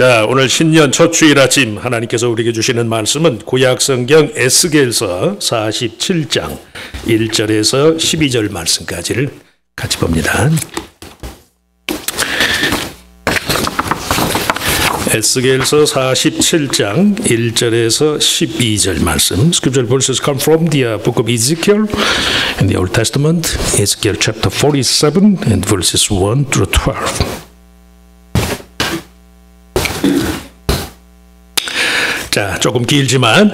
자, 오늘 신년 첫 주일 아침 하나님께서 우리에게 주시는 말씀은 구약성경 에스겔서 47장 1절에서 12절 말씀까지를 같이 봅니다. 에스겔서 47장 1절에서 12절 말씀. Scripture verses come from the book of Ezekiel in the Old Testament, Ezekiel chapter 47 and verses 1 through 12. 자, 조금 길지만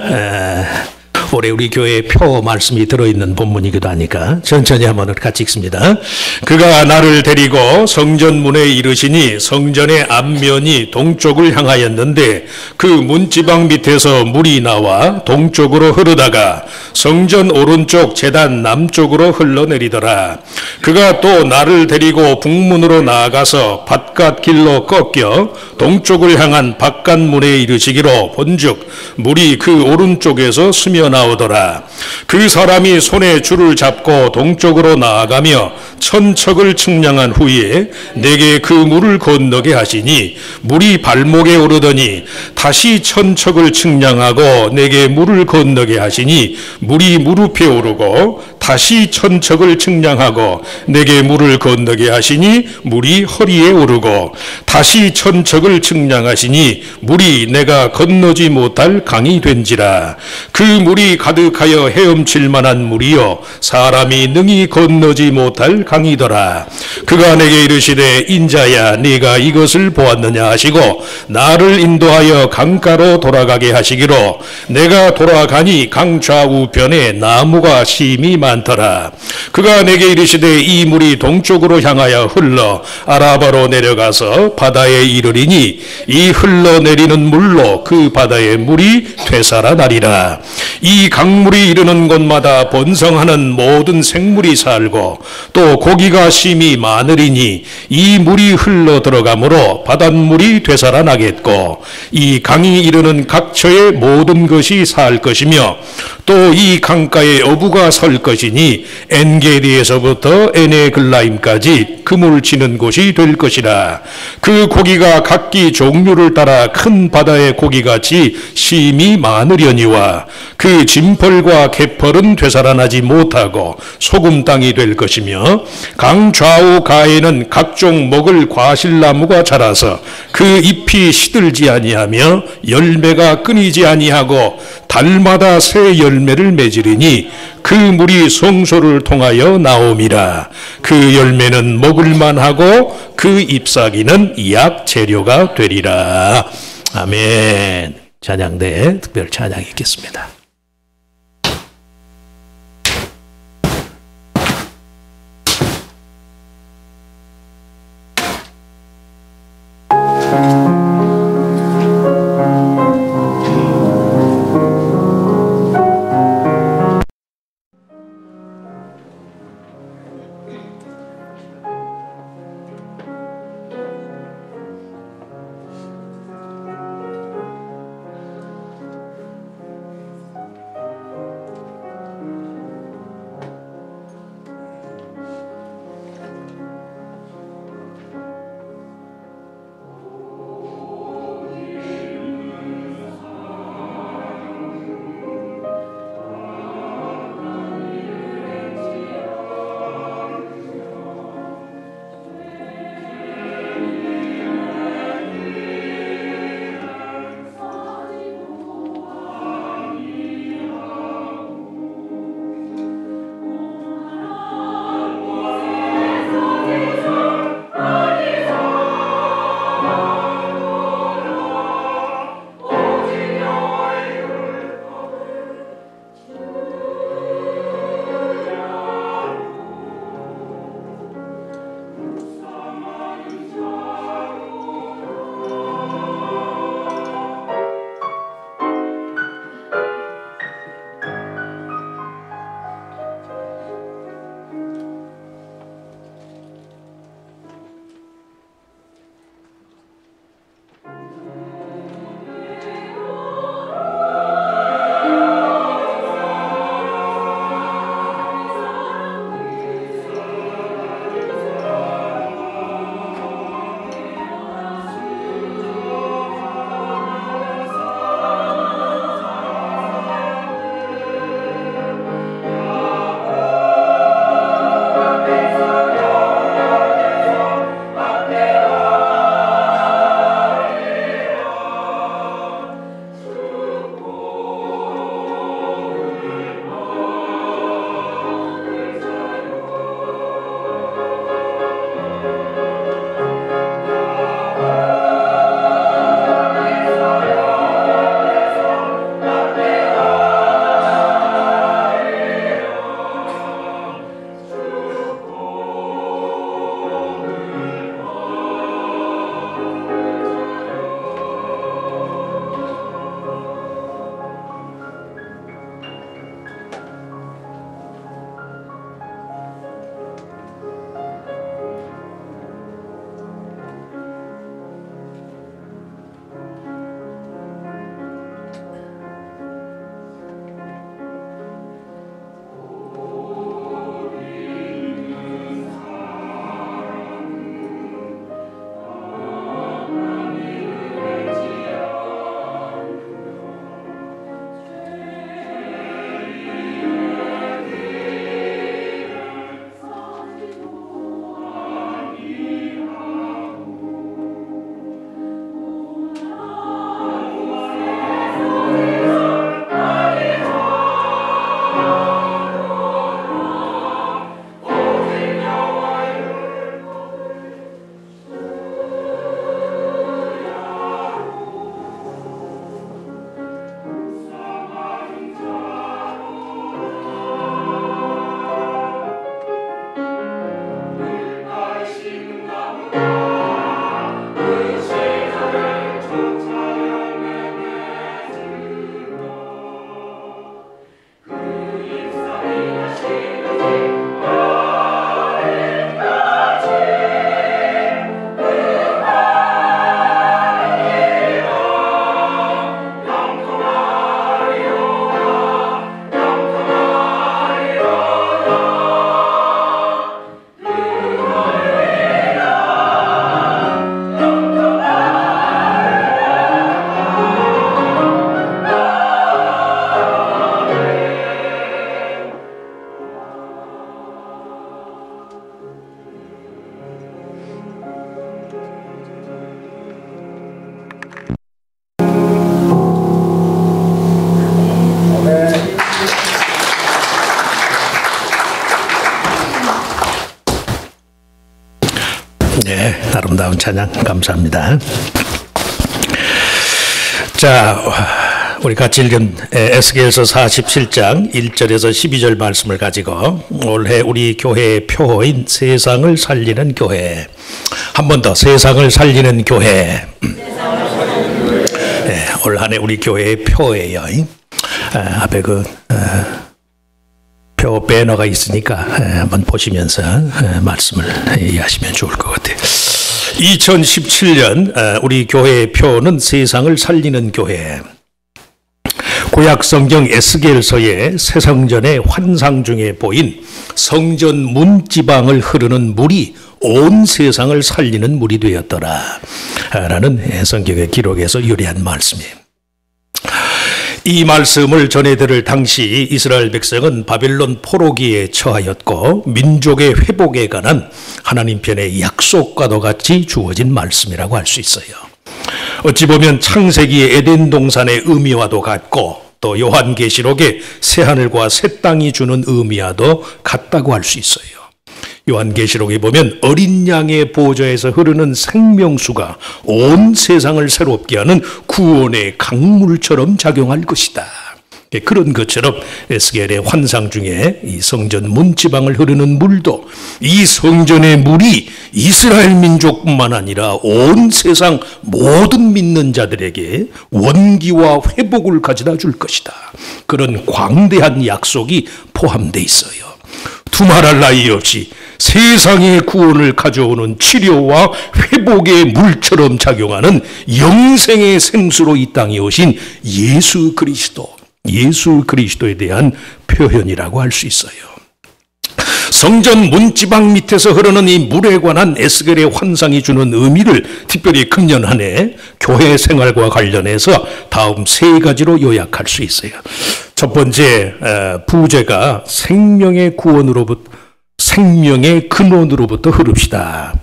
올해 우리 교회에 표 말씀이 들어있는 본문이기도 하니까 천천히 한번 같이 읽습니다. 그가 나를 데리고 성전문에 이르시니 성전의 앞면이 동쪽을 향하였는데 그 문지방 밑에서 물이 나와 동쪽으로 흐르다가 성전 오른쪽 제단 남쪽으로 흘러내리더라. 그가 또 나를 데리고 북문으로 나아가서 바깥 길로 꺾여 동쪽을 향한 바깥문에 이르시기로 본즉 물이 그 오른쪽에서 스며 나오더라. 그 사람이 손에 줄을 잡고 동쪽으로 나아가며 천척을 측량한 후에 내게 그 물을 건너게 하시니 물이 발목에 오르더니 다시 천척을 측량하고 내게 물을 건너게 하시니 물이 무릎에 오르고 다시 천척을 측량하고 내게 물을 건너게 하시니 물이 허리에 오르고 다시 천척을 측량하시니 물이 내가 건너지 못할 강이 된지라. 그 물이 가득하여 헤엄칠 만한 물이요 사람이 능히 건너지 못할 강이더라. 그가 내게 이르시되 인자야 네가 이것을 보았느냐 하시고 나를 인도하여 강가로 돌아가게 하시기로 내가 돌아가니 강 좌우편에 나무가 심이 많더라. 그가 내게 이르시되 이 물이 동쪽으로 향하여 흘러 아라바로 내려가서 바다에 이르리니 이 흘러내리는 물로 그 바다의 물이 되살아나리라. 이 강물이 이르는 곳마다 번성하는 모든 생물이 살고 또 고기가 심이 많으리니 이 물이 흘러 들어가므로 바닷물이 되살아나겠고 이 강이 이르는 각처의 모든 것이 살 것이며 또 이 강가에 어부가 설 것이니 엔게디에서부터 에네글라임까지 그물 치는 곳이 될 것이라. 그 고기가 각기 종류를 따라 큰 바다의 고기같이 심이 많으려니와 그 진펄과 개펄은 되살아나지 못하고 소금 땅이 될 것이며 강 좌우 가에는 각종 먹을 과실나무가 자라서 그 잎이 시들지 아니하며 열매가 끊이지 아니하고 달마다 새 열매를 맺으리니 그 물이 성소를 통하여 나옴이라. 그 열매는 먹을만하고 그 잎사귀는 약 재료가 되리라. 아멘. 찬양대 특별 찬양 있겠습니다. 찬양 감사합니다. 자, 우리 같이 읽은 에스겔서 47장 1절에서 12절 말씀을 가지고 올해 우리 교회의 표어인 세상을 살리는 교회, 한 번 더 세상을 살리는 교회, 올 한 해 우리 교회의 표예요. 앞에 표 배너가 있으니까 한번 보시면서 말씀을 이해하시면 좋을 것 같아요. 2017년 우리 교회의 표는 세상을 살리는 교회. 구약 성경 에스겔서의 새 성전의 환상 중에 보인 성전 문지방을 흐르는 물이 온 세상을 살리는 물이 되었더라 라는 성경의 기록에서 유래한 말씀이에요. 이 말씀을 전해들을 당시 이스라엘 백성은 바벨론 포로기에 처하였고 민족의 회복에 관한 하나님 편의 약속과도 같이 주어진 말씀이라고 할 수 있어요. 어찌 보면 창세기의 에덴 동산의 의미와도 같고 또 요한계시록의 새하늘과 새 땅이 주는 의미와도 같다고 할 수 있어요. 요한계시록에 보면 어린 양의 보좌에서 흐르는 생명수가 온 세상을 새롭게 하는 구원의 강물처럼 작용할 것이다. 그런 것처럼 에스겔의 환상 중에 이 성전 문지방을 흐르는 물도 이 성전의 물이 이스라엘 민족뿐만 아니라 온 세상 모든 믿는 자들에게 원기와 회복을 가져다 줄 것이다. 그런 광대한 약속이 포함되어 있어요. 두말할 나위 없이 세상의 구원을 가져오는 치료와 회복의 물처럼 작용하는 영생의 생수로 이 땅에 오신 예수 그리스도에 대한 표현이라고 할 수 있어요. 성전 문지방 밑에서 흐르는 이 물에 관한 에스겔의 환상이 주는 의미를 특별히 금년 한 해 교회 생활과 관련해서 다음 세 가지로 요약할 수 있어요. 첫 번째, 부제가 생명의 근원으로부터 흐릅시다.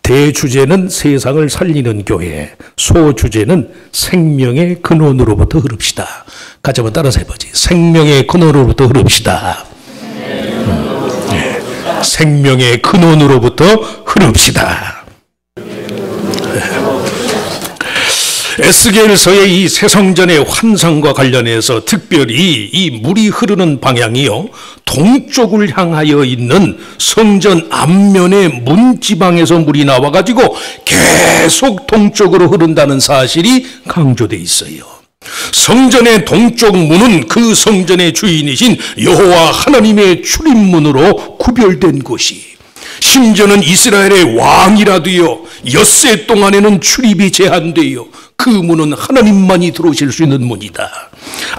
대주제는 세상을 살리는 교회, 소주제는 생명의 근원으로부터 흐릅시다. 같이 한번 따라서 해보지. 생명의 근원으로부터 흐릅시다. 생명의 근원으로부터 흐릅시다. 에스겔서의 이 새성전의 환상과 관련해서 특별히 이 물이 흐르는 방향이요, 동쪽을 향하여 있는 성전 앞면의 문지방에서 물이 나와가지고 계속 동쪽으로 흐른다는 사실이 강조되어 있어요. 성전의 동쪽 문은 그 성전의 주인이신 여호와 하나님의 출입문으로 구별된 곳이, 심지어는 이스라엘의 왕이라도요 엿새 동안에는 출입이 제한되어 그 문은 하나님만이 들어오실 수 있는 문이다.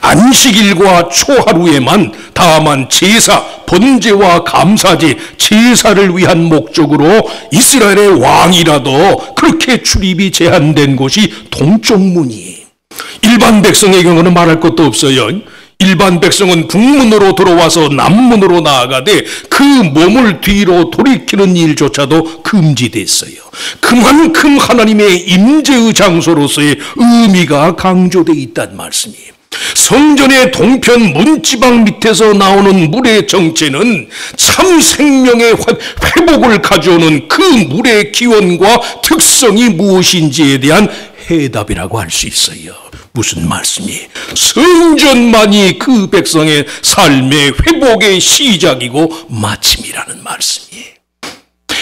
안식일과 초하루에만 다만 제사, 번제와 감사제, 제사를 위한 목적으로 이스라엘의 왕이라도 그렇게 출입이 제한된 곳이 동쪽 문이. 일반 백성의 경우는 말할 것도 없어요. 일반 백성은 북문으로 들어와서 남문으로 나아가되 그 몸을 뒤로 돌이키는 일조차도 금지됐어요. 그만큼 하나님의 임재의 장소로서의 의미가 강조되어 있단 말씀이에요. 성전의 동편 문지방 밑에서 나오는 물의 정체는 참 생명의 회복을 가져오는 그 물의 기원과 특성이 무엇인지에 대한 해답이라고 할 수 있어요. 무슨 말씀이? 성전만이 그 백성의 삶의 회복의 시작이고 마침이라는 말씀이에요.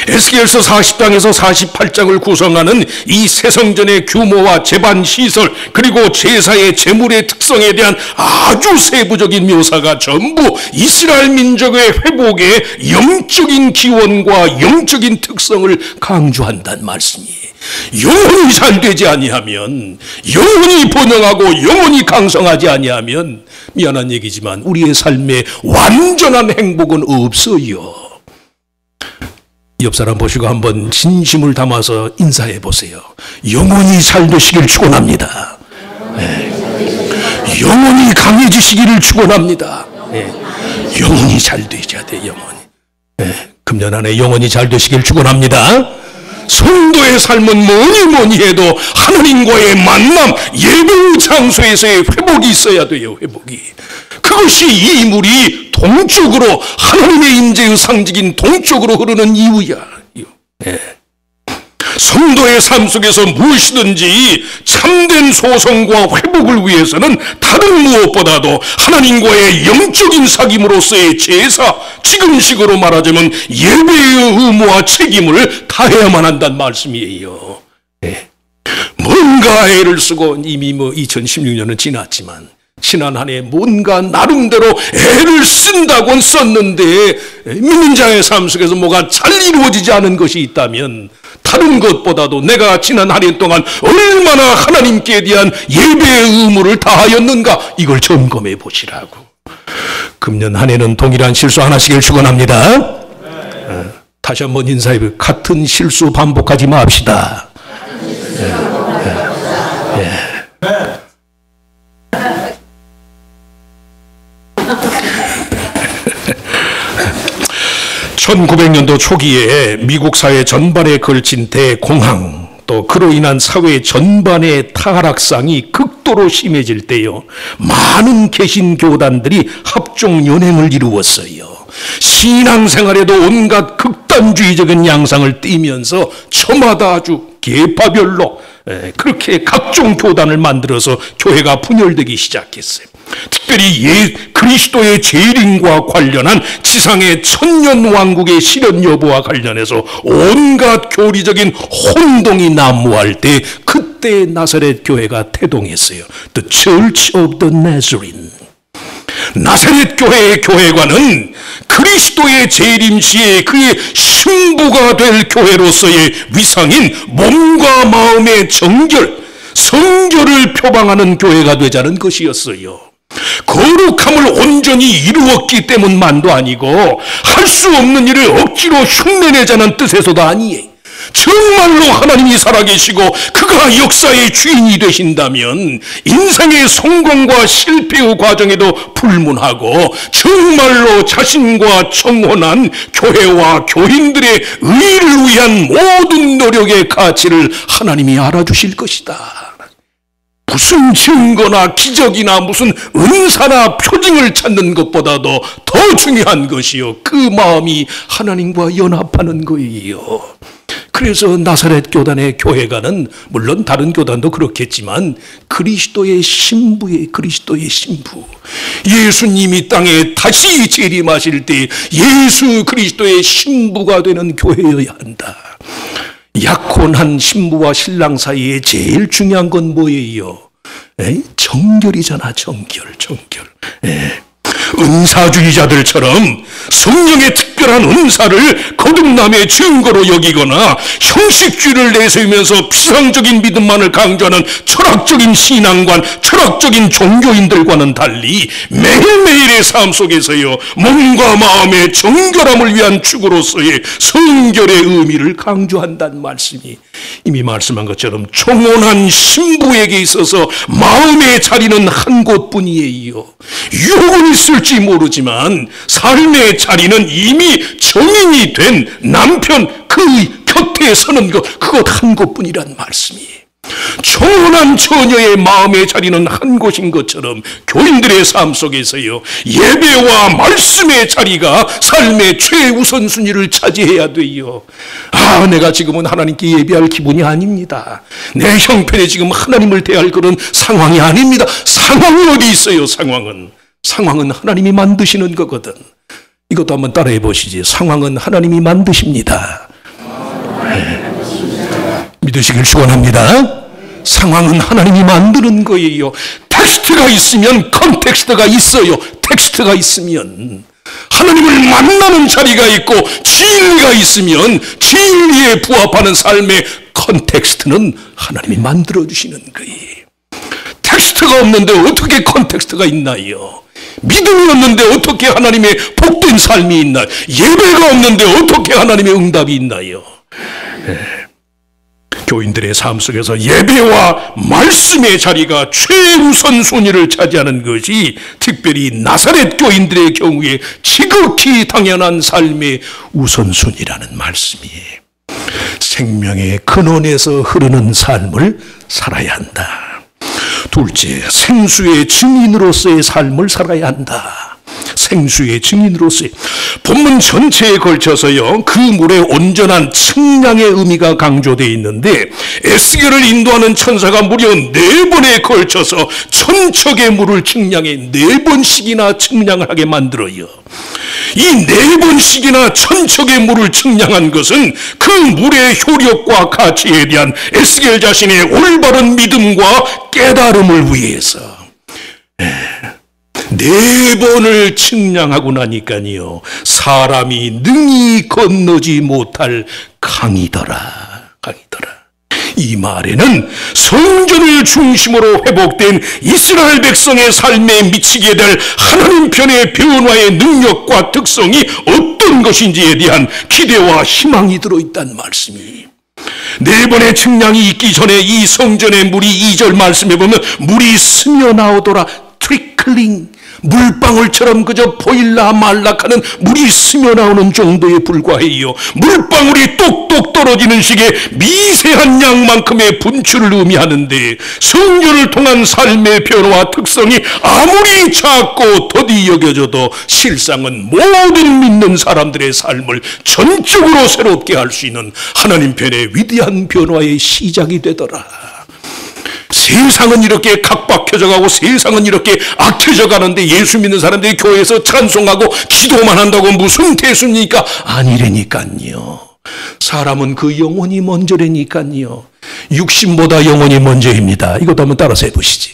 에스겔서 40장에서 48장을 구성하는 이 새성전의 규모와 제반 시설, 그리고 제사의 제물의 특성에 대한 아주 세부적인 묘사가 전부 이스라엘 민족의 회복의 영적인 기원과 영적인 특성을 강조한다는 말씀이에요. 영혼이 잘 되지 아니하면, 영혼이 번영하고 영혼이 강성하지 아니하면, 미안한 얘기지만 우리의 삶에 완전한 행복은 없어요. 옆 사람 보시고 한번 진심을 담아서 인사해 보세요. 영혼이 잘 되시길 축원합니다. 영혼이 강해지시기를 축원합니다. 영혼이 잘 되셔야 돼. 영혼이. 금년 안에 영혼이 잘 되시길 축원합니다. 성도의 삶은 뭐니 해도 하나님과의 만남, 예배 장소에서의 회복이 있어야 돼요. 회복이. 그것이 이 물이 동쪽으로, 하나님의 임재의 상징인 동쪽으로 흐르는 이유야. 성도의 삶 속에서 무엇이든지 참된 소성과 회복을 위해서는 다른 무엇보다도 하나님과의 영적인 사귐으로서의 제사, 지금식으로 말하자면 예배의 의무와 책임을 다해야만 한다는 말씀이에요. 네. 뭔가 애를 쓰고 이미 2016년은 지났지만 지난 한 해 뭔가 나름대로 애를 쓴다고는 썼는데 믿는 자의 삶 속에서 뭐가 잘 이루어지지 않은 것이 있다면 다른 것보다도 내가 지난 한 해 동안 얼마나 하나님께 대한 예배의 의무를 다하였는가, 이걸 점검해 보시라고. 금년 한 해는 동일한 실수 안 하시길 축원합니다. 다시 한번 인사해 보세요. 같은 실수 반복하지 맙시다. 예. 1900년도 초기에 미국 사회 전반에 걸친 대공황, 또 그로 인한 사회 전반의 타락상이 극도로 심해질 때요, 많은 개신교단들이 합종연행을 이루었어요. 신앙생활에도 온갖 극단주의적인 양상을 띠면서 저마다 아주 계파별로 그렇게 각종 교단을 만들어서 교회가 분열되기 시작했어요. 특별히 그리스도의 재림과 관련한 지상의 천년왕국의 실현 여부와 관련해서 온갖 교리적인 혼동이 난무할 때 그때 나사렛 교회가 태동했어요. The Church of the Nazarene. 나사렛 교회의 교회관은 그리스도의 재림 시에 그의 신부가 될 교회로서의 위상인 몸과 마음의 정결, 성결을 표방하는 교회가 되자는 것이었어요. 거룩함을 온전히 이루었기 때문만도 아니고 할 수 없는 일을 억지로 흉내내자는 뜻에서도 아니에요. 정말로 하나님이 살아계시고 그가 역사의 주인이 되신다면 인생의 성공과 실패의 과정에도 불문하고 정말로 자신과 청혼한 교회와 교인들의 의를 위한 모든 노력의 가치를 하나님이 알아주실 것이다. 무슨 증거나 기적이나 무슨 은사나 표징을 찾는 것보다도 더 중요한 것이요, 그 마음이 하나님과 연합하는 거예요. 그래서 나사렛 교단의 교회가는 물론 다른 교단도 그렇겠지만 그리스도의 신부의 그리스도의 신부, 예수님이 땅에 다시 재림하실 때 예수 그리스도의 신부가 되는 교회여야 한다. 약혼한 신부와 신랑 사이에 제일 중요한 건 뭐예요? 정결이잖아. 정결. 은사주의자들처럼 성령의 특별한 은사를 거듭남의 증거로 여기거나 형식주의를 내세우면서 피상적인 믿음만을 강조하는 철학적인 신앙관, 철학적인 종교인들과는 달리 매일매일의 삶 속에서요, 몸과 마음의 정결함을 위한 축으로서의 성결의 의미를 강조한다는 말씀이, 이미 말씀한 것처럼 청혼한 신부에게 있어서 마음의 자리는 한 곳뿐이에요. 유혹은 있을지 모르지만 삶의 자리는 이미 정인이 된 남편 그 곁에 서는 것, 그것 한 곳뿐이란 말씀이에요. 청혼한 처녀의 마음의 자리는 한 곳인 것처럼 교인들의 삶 속에서요, 예배와 말씀의 자리가 삶의 최우선순위를 차지해야 돼요. 내가 지금은 하나님께 예배할 기분이 아닙니다. 내 형편에 지금 하나님을 대할 그런 상황이 아닙니다. 상황이 어디 있어요? 상황은 하나님이 만드시는 거거든. 이것도 한번 따라해 보시지. 상황은 하나님이 만드십니다. 믿으시길 축원합니다. 상황은 하나님이 만드는 거예요. 텍스트가 있으면 컨텍스트가 있어요. 텍스트가 있으면 하나님을 만나는 자리가 있고 진리가 있으면 진리에 부합하는 삶의 컨텍스트는 하나님이 만들어주시는 거예요. 텍스트가 없는데 어떻게 컨텍스트가 있나요? 믿음이 없는데 어떻게 하나님의 복된 삶이 있나요? 예배가 없는데 어떻게 하나님의 응답이 있나요? 교인들의 삶 속에서 예배와 말씀의 자리가 최우선 순위를 차지하는 것이 특별히 나사렛 교인들의 경우에 지극히 당연한 삶의 우선순위라는 말씀이에요. 생명의 근원에서 흐르는 삶을 살아야 한다. 둘째, 생수의 증인으로서의 삶을 살아야 한다. 생수의 증인으로서요. 본문 전체에 걸쳐서요, 그 물의 온전한 측량의 의미가 강조되어 있는데, 에스겔을 인도하는 천사가 무려 4번에 걸쳐서 천척의 물을 측량해 4번씩이나 측량을 하게 만들어요. 이 4번씩이나 천척의 물을 측량한 것은 그 물의 효력과 가치에 대한 에스겔 자신의 올바른 믿음과 깨달음을 위해서 4번을 측량하고 나니까요, 사람이 능히 건너지 못할 강이더라. 이 말에는 성전을 중심으로 회복된 이스라엘 백성의 삶에 미치게 될 하나님 편의 변화의 능력과 특성이 어떤 것인지에 대한 기대와 희망이 들어있다는 말씀이, 4번의 측량이 있기 전에 이 성전의 물이 2절 말씀해 보면 물이 스며 나오더라. 트리클링, 물방울처럼 그저 보일라 말락하는 물이 스며 나오는 정도에 불과해요. 물방울이 똑똑 떨어지는 식의 미세한 양만큼의 분출을 의미하는데, 성전을 통한 삶의 변화와 특성이 아무리 작고 더디 여겨져도 실상은 모든 믿는 사람들의 삶을 전적으로 새롭게 할 수 있는 하나님 편의 위대한 변화의 시작이 되더라. 세상은 이렇게 각박혀져 가고 세상은 이렇게 악해져 가는데, 예수 믿는 사람들이 교회에서 찬송하고 기도만 한다고 무슨 대수입니까? 아니라니까요. 사람은 그 영혼이 먼저라니까요. 육신보다 영혼이 먼저입니다. 이것도 한번 따라서 해보시지.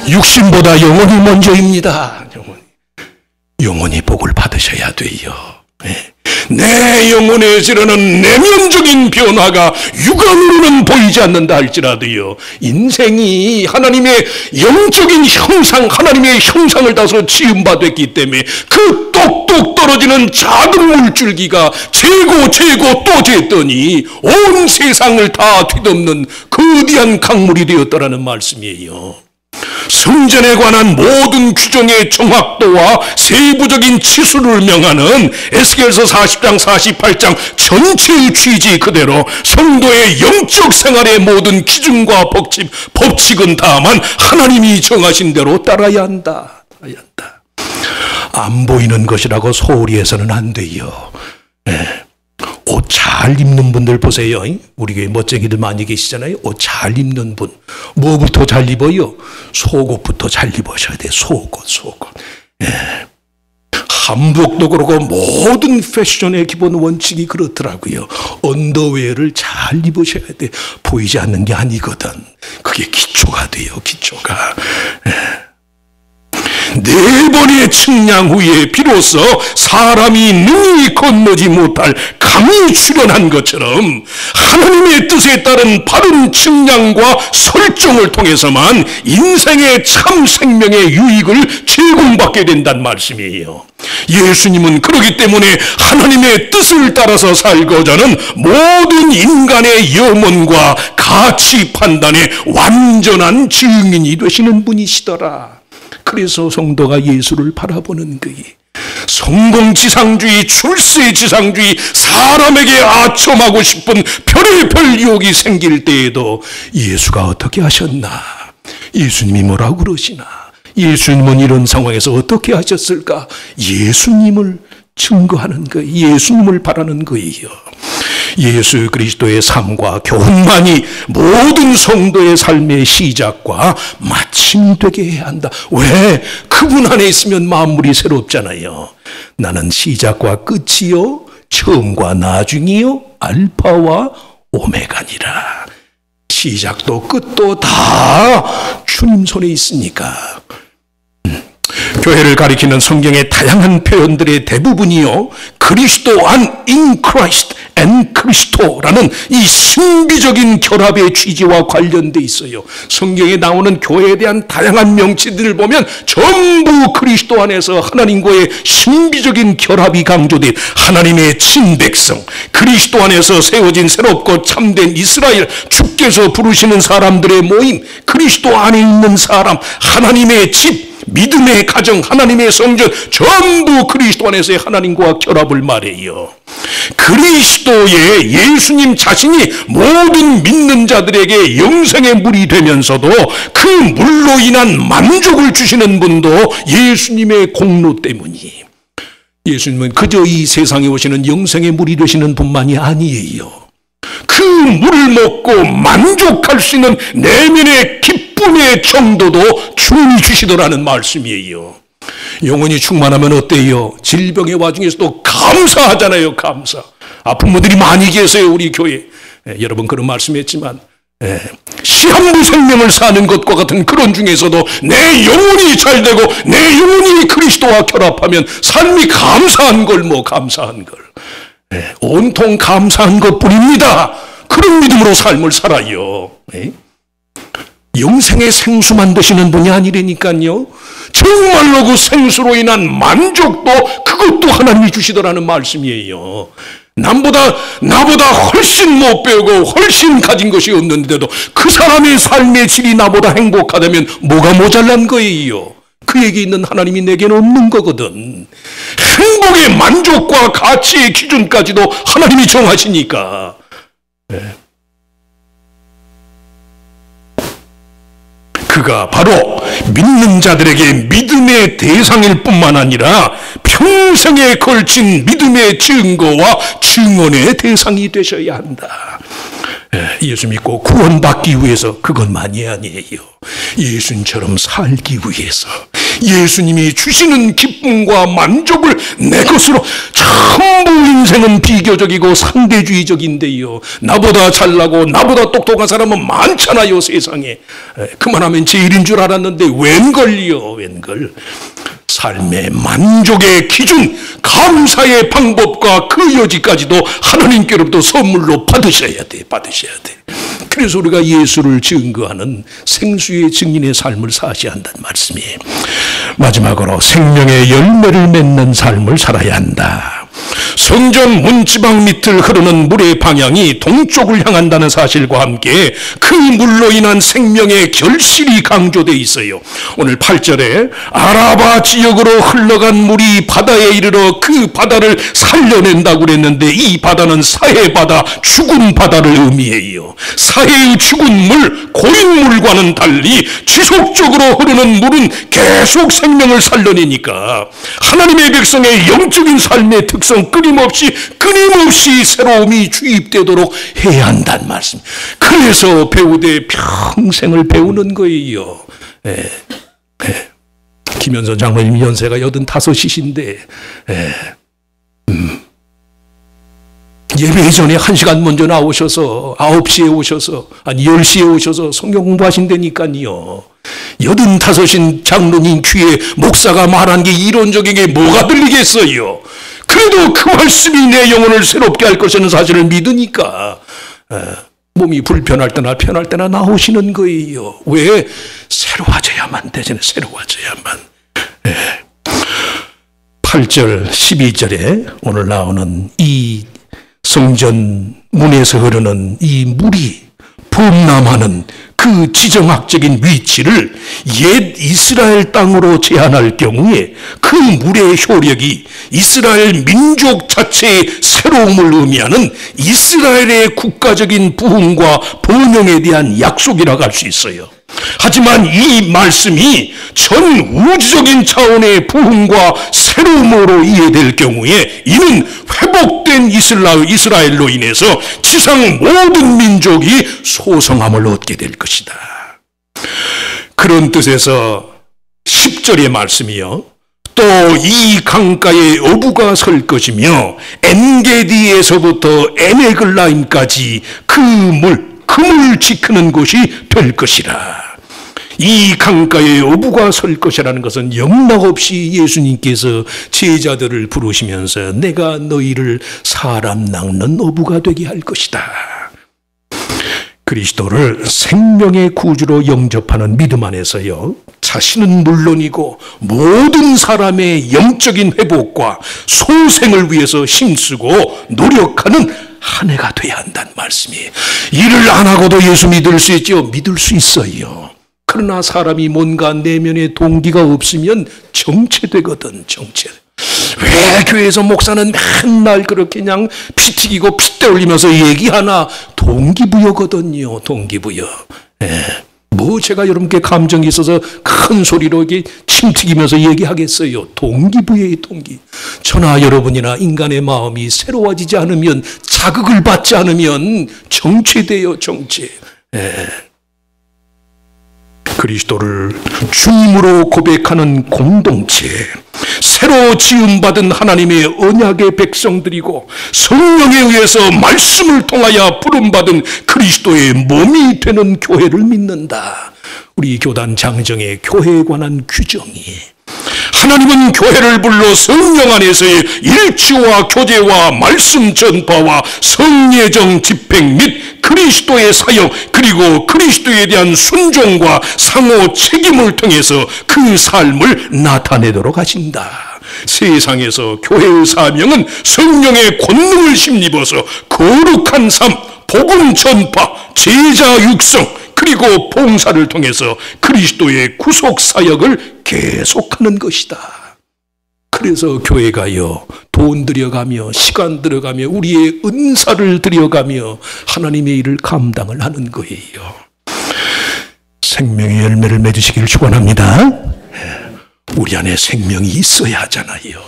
육신보다 영혼이 먼저입니다. 영혼이 복을 받으셔야 돼요. 내 영혼에 지르는 내면적인 변화가 육안으로는 보이지 않는다 할지라도요, 인생이 하나님의 영적인 형상, 하나님의 형상을 따서 지음받았기 때문에 그 똑똑 떨어지는 작은 물줄기가 재고 또 쟀더니 온 세상을 다 뒤덮는 거대한 강물이 되었다라는 말씀이에요. 성전에 관한 모든 규정의 정확도와 세부적인 치수를 명하는 에스겔서 40장 48장 전체의 취지 그대로 성도의 영적 생활의 모든 기준과 법칙은 다만 하나님이 정하신 대로 따라야 한다. 안 보이는 것이라고 소홀히 해서는 안 돼요. 옷 잘 입는 분들 보세요. 우리 교회 멋쟁이들 많이 계시잖아요. 옷 잘 입는 분, 뭐부터 잘 입어요? 속옷부터 잘 입으셔야 돼요. 속옷. 한복도 그렇고 모든 패션의 기본 원칙이 그렇더라고요. 언더웨어를 잘 입으셔야 돼. 보이지 않는 게 아니거든. 그게 기초가 돼요. 기초가. 4번의 측량 후에 비로소 사람이 능히 건너지 못할 강이 출현한 것처럼, 하나님의 뜻에 따른 바른 측량과 설정을 통해서만 인생의 참 생명의 유익을 제공받게 된다는 말씀이에요. 예수님은 그렇기 때문에 하나님의 뜻을 따라서 살고자 하는 모든 인간의 염원과 가치 판단의 완전한 증인이 되시는 분이시더라. 그래서 성도가 예수를 바라보는 거예요. 성공지상주의, 출세지상주의, 사람에게 아첨하고 싶은 별의별 유혹이 생길 때에도 예수가 어떻게 하셨나? 예수님이 뭐라고 그러시나? 예수님은 이런 상황에서 어떻게 하셨을까? 예수님을 증거하는 거예요. 예수님을 바라는 거예요. 예수 그리스도의 삶과 교훈만이 모든 성도의 삶의 시작과 마침이 되게 해야 한다. 왜? 그분 안에 있으면 만물이 새롭잖아요. 나는 시작과 끝이요, 처음과 나중이요, 알파와 오메가니라. 시작도 끝도 다 주님 손에 있으니까. 교회를 가리키는 성경의 다양한 표현들의 대부분이요, 그리스도 안, in Christ and 그리스도라는 이 신비적인 결합의 취지와 관련돼 있어요. 성경에 나오는 교회에 대한 다양한 명칭들을 보면 전부 그리스도 안에서 하나님과의 신비적인 결합이 강조된 하나님의 친백성, 그리스도 안에서 세워진 새롭고 참된 이스라엘, 주께서 부르시는 사람들의 모임, 그리스도 안에 있는 사람, 하나님의 집, 믿음의 가정, 하나님의 성전 전부 그리스도 안에서의 하나님과 결합을 말해요. 그리스도의 예수님 자신이 모든 믿는 자들에게 영생의 물이 되면서도 그 물로 인한 만족을 주시는 분도 예수님의 공로 때문이. 예수님은 그저 이 세상에 오시는 영생의 물이 되시는 분만이 아니에요. 그 물을 먹고 만족할 수 있는 내면의 기쁨의 정도도 주님이 주시더라는 말씀이에요. 영혼이 충만하면 어때요? 질병의 와중에서도 감사하잖아요. 감사. 아픈 분들이 많이 계세요. 우리 교회. 여러분 그런 말씀했지만 시한부 생명을 사는 것과 같은 그런 중에서도 내 영혼이 잘되고 내 영혼이 그리스도와 결합하면 삶이 감사한 걸 감사한 걸. 온통 감사한 것뿐입니다. 그런 믿음으로 삶을 살아요. 영생의 생수 만드시는 분이 아니라니까요. 정말로 그 생수로 인한 만족도 그것도 하나님이 주시더라는 말씀이에요. 나보다 훨씬 못 배우고 훨씬 가진 것이 없는데도 그 사람의 삶의 질이 나보다 행복하다면 뭐가 모자란 거예요? 그에게 있는 하나님이 내게는 없는 거거든. 행복의 만족과 가치의 기준까지도 하나님이 정하시니까. 그가 바로 믿는 자들에게 믿음의 대상일 뿐만 아니라 평생에 걸친 믿음의 증거와 증언의 대상이 되셔야 한다. 예수 믿고 구원받기 위해서 그것만이 아니에요. 예수님처럼 살기 위해서 예수님이 주시는 기쁨과 만족을 내 것으로. 전부 인생은 비교적이고 상대주의적인데요. 나보다 잘나고 나보다 똑똑한 사람은 많잖아요, 세상에. 그만하면 제일인 줄 알았는데 웬걸요, 웬걸. 삶의 만족의 기준, 감사의 방법과 그 여지까지도 하나님께로부터 선물로 받으셔야 돼. 그래서 우리가 예수를 증거하는 생수의 증인의 삶을 사셔야 한다는 말씀이에요. 마지막으로 생명의 열매를 맺는 삶을 살아야 한다. 성전 문지방 밑을 흐르는 물의 방향이 동쪽을 향한다는 사실과 함께 그 물로 인한 생명의 결실이 강조되어 있어요. 오늘 8절에 아라바 지역으로 흘러간 물이 바다에 이르러 그 바다를 살려낸다고 그랬는데 이 바다는 사해 바다, 죽은 바다를 의미해요. 사해의 죽은 물, 고인 물과는 달리 지속적으로 흐르는 물은 계속 생명을 살려내니까 하나님의 백성의 영적인 삶의 특성, 끊임없이 새로움이 주입되도록 해야 한다는 말씀. 그래서 배우되 평생을 배우는 거예요. 김현선 장로님 연세가 85이신데 예배 전에 1시간 먼저 나오셔서 9시에 오셔서 아니 10시에 오셔서 성경 공부하신다니까요. 85인 장로님 귀에 목사가 말한 게 이론적인 게 뭐가 들리겠어요. 그래도 그 말씀이 내 영혼을 새롭게 할 것이라는 사실을 믿으니까 몸이 불편할 때나 편할 때나 나오시는 거예요. 왜? 새로워져야만 되잖아요. 새로워져야만. 8절 12절에 오늘 나오는 이 성전 문에서 흐르는 이 물이 범람하는 그 지정학적인 위치를 옛 이스라엘 땅으로 제한할 경우에 그 물의 효력이 이스라엘 민족 자체의 새로움을 의미하는 이스라엘의 국가적인 부흥과 번영에 대한 약속이라고 할 수 있어요. 하지만 이 말씀이 전 우주적인 차원의 부흥과 새로움으로 이해될 경우에 이는 회복된 이스라엘로 인해서 지상 모든 민족이 소성함을 얻게 될 것이다. 그런 뜻에서 10절의 말씀이요. 또 이 강가에 어부가 설 것이며 엔게디에서부터 에네글라임까지 그 물 지키는 곳이 될 것이라. 이 강가에 어부가 설 것이라는 것은 영락없이 예수님께서 제자들을 부르시면서 내가 너희를 사람 낚는 어부가 되게 할 것이다. 그리스도를 생명의 구주로 영접하는 믿음 안에서요, 자신은 물론이고 모든 사람의 영적인 회복과 소생을 위해서 힘쓰고 노력하는 한 해가 돼야 한다는 말씀이에요. 일을 안 하고도 예수 믿을 수 있죠? 믿을 수 있어요. 그러나 사람이 뭔가 내면의 동기가 없으면 정체되거든, 정체. 왜 교회에서 목사는 맨날 그렇게 그냥 피 튀기고 핏대 올리면서 얘기하나? 동기부여거든요, 동기부여. 뭐 제가 여러분께 감정이 있어서 큰 소리로 이렇게 침 튀기면서 얘기하겠어요. 동기부여의 동기. 저나 여러분이나 인간의 마음이 새로워지지 않으면, 자극을 받지 않으면 정체돼요, 정체. 그리스도를 주님으로 고백하는 공동체, 새로 지음받은 하나님의 언약의 백성들이고 성령에 의해서 말씀을 통하여 부름받은 그리스도의 몸이 되는 교회를 믿는다. 우리 교단 장정의 교회에 관한 규정이, 하나님은 교회를 불러 성령 안에서의 일치와 교제와 말씀 전파와 성예정 집행 및 그리스도의 사역, 그리고 그리스도에 대한 순종과 상호 책임을 통해서 그 삶을 나타내도록 하신다. 세상에서 교회의 사명은 성령의 권능을 힘입어서 거룩한 삶, 복음 전파, 제자 육성, 그리고 봉사를 통해서 그리스도의 구속 사역을 계속하는 것이다. 그래서 교회가요, 돈 들여가며 시간 들여가며 우리의 은사를 들여가며 하나님의 일을 감당을 하는 거예요. 생명의 열매를 맺으시기를 축원합니다. 우리 안에 생명이 있어야 하잖아요.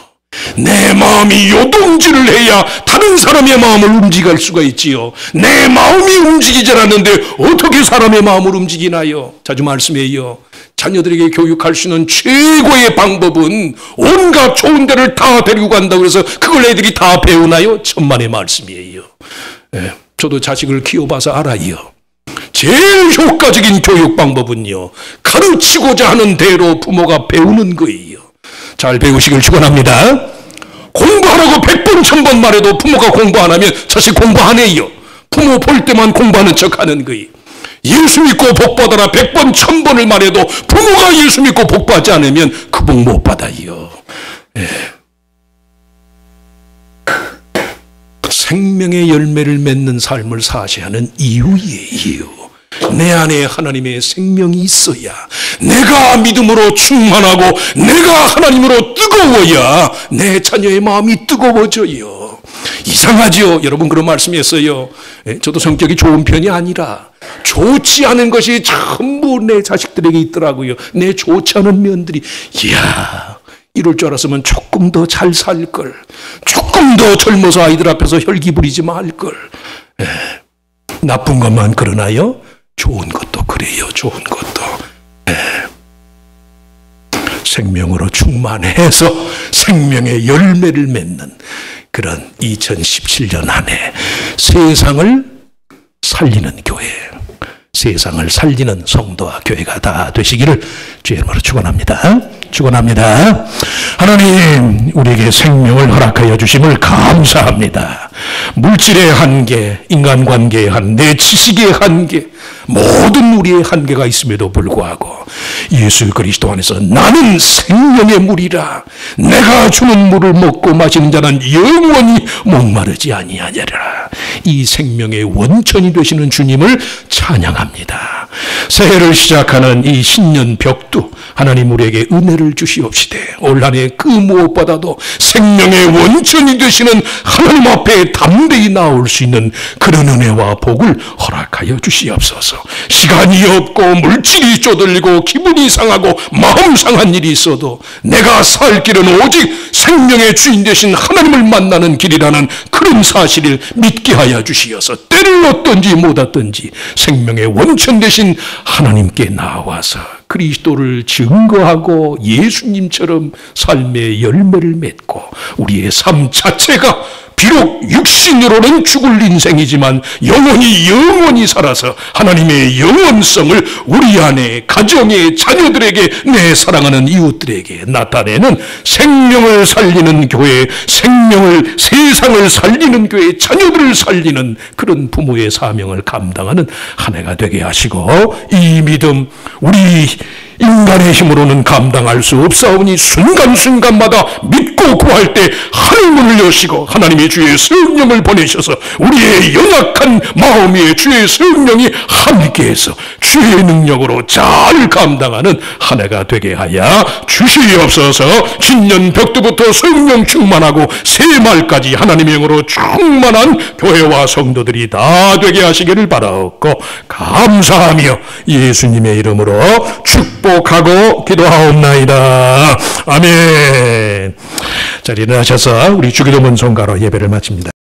내 마음이 요동질을 해야 다른 사람의 마음을 움직일 수가 있지요. 내 마음이 움직이질 않는데 어떻게 사람의 마음을 움직이나요? 자주 말씀해요. 자녀들에게 교육할 수 있는 최고의 방법은 온갖 좋은 데를 다 데리고 간다고 해서 그걸 애들이 다 배우나요? 천만의 말씀이에요. 저도 자식을 키워봐서 알아요. 제일 효과적인 교육 방법은요, 가르치고자 하는 대로 부모가 배우는 거예요. 잘 배우시길 축원합니다. 공부하라고 100번 1000번 말해도 부모가 공부 안 하면 자식 공부 안 해요. 부모 볼 때만 공부하는 척 하는 거예요. 예수 믿고 복 받아라 100번 1000번을 말해도 부모가 예수 믿고 복 받지 않으면 그 복 못 받아요. 생명의 열매를 맺는 삶을 사셔야 하는 이유예요. 내 안에 하나님의 생명이 있어야, 내가 믿음으로 충만하고 내가 하나님으로 뜨거워야 내 자녀의 마음이 뜨거워져요. 이상하죠? 여러분 그런 말씀이었어요. 저도 성격이 좋은 편이 아니라 좋지 않은 것이 전부 내 자식들에게 있더라고요. 내 좋지 않은 면들이. 이야, 이럴 줄 알았으면 조금 더 잘 살걸, 조금 더 젊어서 아이들 앞에서 혈기 부리지 말걸. 나쁜 것만 그러나요? 좋은 것도 그래요. 좋은 것도. 생명으로 충만해서 생명의 열매를 맺는 그런 2017년 안에 세상을 살리는 교회, 세상을 살리는 성도와 교회가 다 되시기를 주의 이름으로 축원합니다. 축원합니다. 하나님, 우리에게 생명을 허락하여 주심을 감사합니다. 물질의 한계, 인간관계의 한계, 지식의 한계, 모든 우리의 한계가 있음에도 불구하고 예수 그리스도 안에서 나는 생명의 물이라, 내가 주는 물을 먹고 마시는 자는 영원히 목마르지 아니하리라. 이 생명의 원천이 되시는 주님을 찬양합니다. 새해를 시작하는 이 신년 벽두, 하나님 우리에게 은혜를 주시옵시되 올 한 해 그 무엇보다도 생명의 원천이 되시는 하나님 앞에 담대히 나올 수 있는 그런 은혜와 복을 허락하여 주시옵소서. 시간이 없고 물질이 쪼들리고 기분이 상하고 마음 상한 일이 있어도 내가 살 길은 오직 생명의 주인 되신 하나님을 만나는 길이라는 그런 사실을 믿게 하여 주시어서 때를 얻든지 못 얻든지 생명의 원천 되신 하나님께 나와서 그리스도를 증거하고 예수님처럼 삶의 열매를 맺고 우리의 삶 자체가 비록 육신으로는 죽을 인생이지만 영원히 살아서 하나님의 영원성을 우리 안에, 가정에, 자녀들에게, 내 사랑하는 이웃들에게 나타내는 생명을 살리는 교회, 세상을 살리는 교회, 자녀들을 살리는 그런 부모의 사명을 감당하는 한 해가 되게 하시고, 이 믿음 우리 인간의 힘으로는 감당할 수 없사오니 순간순간마다 믿고 구할 때 하늘문을 여시고 하나님의 위에 주의 성령을 보내셔서 우리의 연약한 마음 위에 주의 성령이 함께해서 주의 능력으로 잘 감당하는 한 해가 되게 하여 주시옵소서. 신년 벽두부터 성령 충만하고 새말까지 하나님의 영으로 충만한 교회와 성도들이 다 되게 하시기를 바라옵고 감사하며 예수님의 이름으로 축복하고 기도하옵나이다. 아멘. 자, 일어나셔서 우리 주기도문 성가로 예배를 마칩니다.